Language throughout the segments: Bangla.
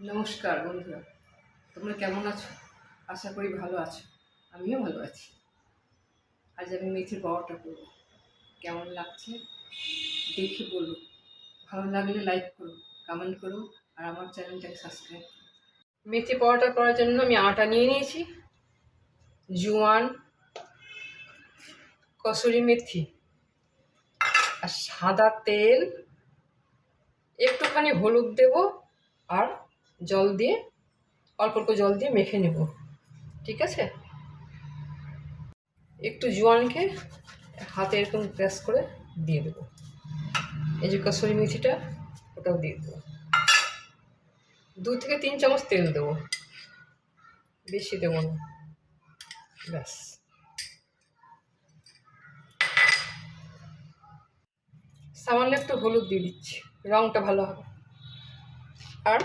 নমস্কার বন্ধুরা, তোমরা কেমন আছো? আশা করি ভালো আছো। আমিও ভালো আছি। আজ আমি মেথির পরোটা করবো। কেমন লাগছে দেখে বলো। ভালো লাগলে লাইক করো, কমেন্ট করো, আর আমার চ্যানেলটাকে সাবস্ক্রাইব করো। মেথি পরোটা করার জন্য আমি আটা নিয়ে নিয়েছি, জোয়ান, কসুরি মেথি আর সাদা তেল, একটুখানি হলুদ দেব আর জল দিয়ে, অল্প অল্প জল দিয়ে মেখে নেব। ঠিক আছে? একটু জোয়ানকে হাতে এরকম প্রেস করে দিয়ে দেবো। এই যে কসুরি মেথিটা, ওটাও দিয়ে দেবো। 2 থেকে 3 চামচ তেল দেবো, বেশি দেবো না। ব্যাস। সামান্য একটু হলুদ দিয়ে দিচ্ছি, রঙটা ভালো হবে। আর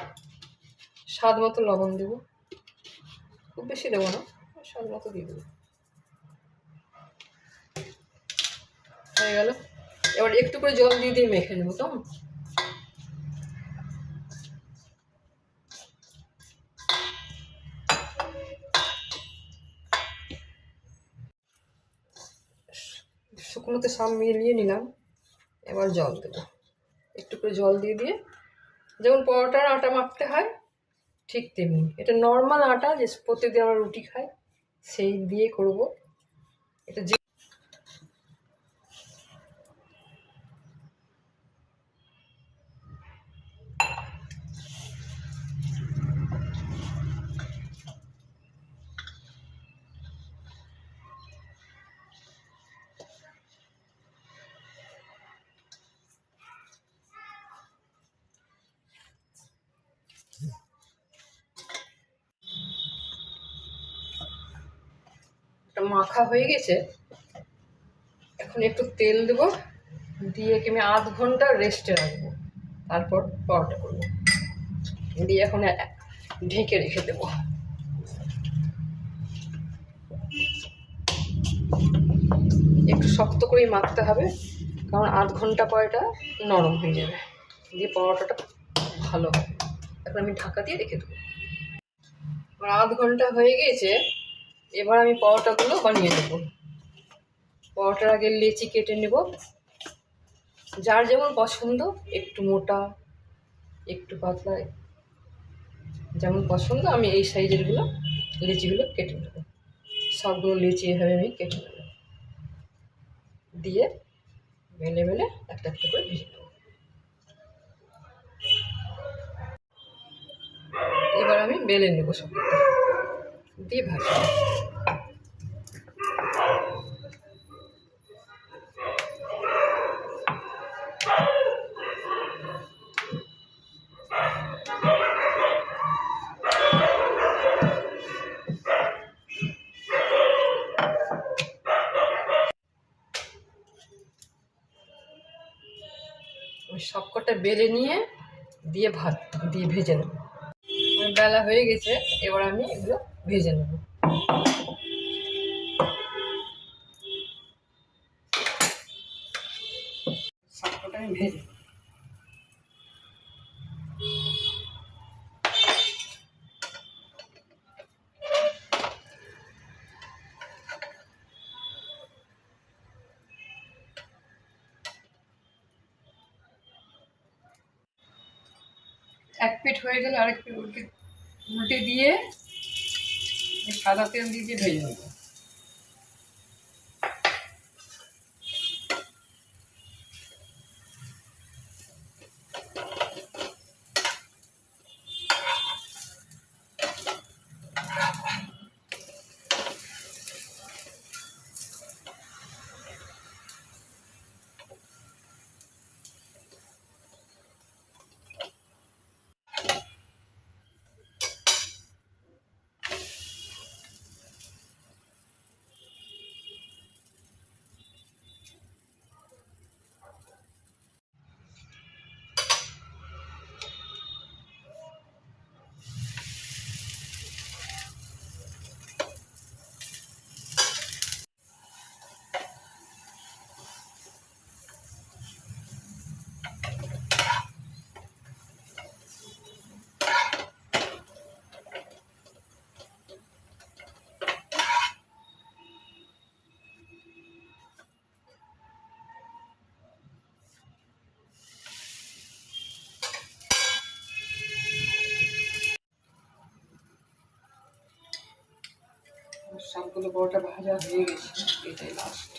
স্বাদ মতো লবণ দেবো, খুব বেশি দেবো না, স্বাদ মতো দিয়ে দেবো। হয়ে গেল। এবার একটু করে জল দিয়ে দিয়ে মেখে নেবো। তো শুকনোতে সব মিলিয়ে নিলাম। এবার জল দেবো, একটু করে জল দিয়ে দিয়ে, যেমন পরোটার আটা মাখতে হয় ঠিক তেমনি। এটা নর্মাল আটা, যে প্রতিদিন আমরা রুটি খাই, সেই দিয়ে করব। এটা যে মাখা হয়ে গেছে। এখন একটু তেল দেবো, দিয়ে আমি আধ ঘন্টা রেস্টে রাখবো, তারপর পরোটা করবো। দিয়ে এখন ঢেকে রেখে দেবো। একটু শক্ত করেই মাখতে হবে, কারণ আধ ঘন্টা পর এটা নরম হয়ে যাবে, দিয়ে পরোটাটা ভালো হবে। এখন আমি ঢাকা দিয়ে রেখে দেবো। আমার আধ ঘন্টা হয়ে গিয়েছে। এবার আমি পরোটাগুলো বানিয়ে নেব। পরোটার আগে লেচি কেটে নেব, যার যেমন পছন্দ, একটু মোটা, একটু পাতলা, যেমন পছন্দ। আমি এই সাইজেরগুলো লেচিগুলো কেটে নেব। সবগুলো লেচি এভাবে আমি কেটে নেব, দিয়ে বেলে বেলে একটা একটা করে ভেজে নেব। এবার আমি বেলে নেব সব, দিয়ে ভাজবো। ওই সবকটা বেলে নিয়ে দিয়ে দিয়ে ভেজে নেব। বেলা হয়ে গেছে, এবার আমি এগুলো ভেজে নেব। সবকটা আমি ভেজে, এক পিঠ হয়ে গেলে আরেক পিঠ উল্টে উল্টে দিয়ে সাদা তেল দিয়ে দিয়ে ভেজে নেব। সবগুলো পরোটা ভাজা হয়ে গেছে, এটাই লাস্ট।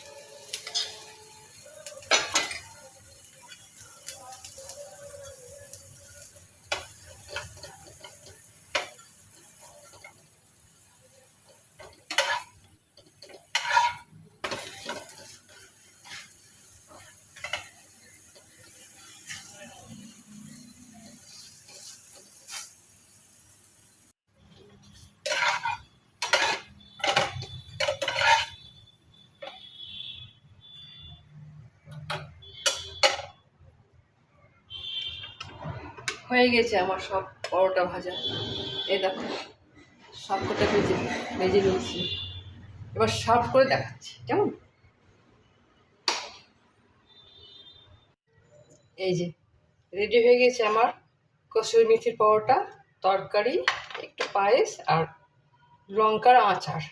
হয়ে গেছে আমার সব পরোটা ভাজা। এই দেখো সব কটা ভেজে নিয়েছি। এবার সার্ভ করে দেখাচ্ছি কেমন। এই যে রেডি হয়ে গেছে আমার কসুরি মেথির পরোটা, তরকারি, একটু পায়েস আর লঙ্কার আচার।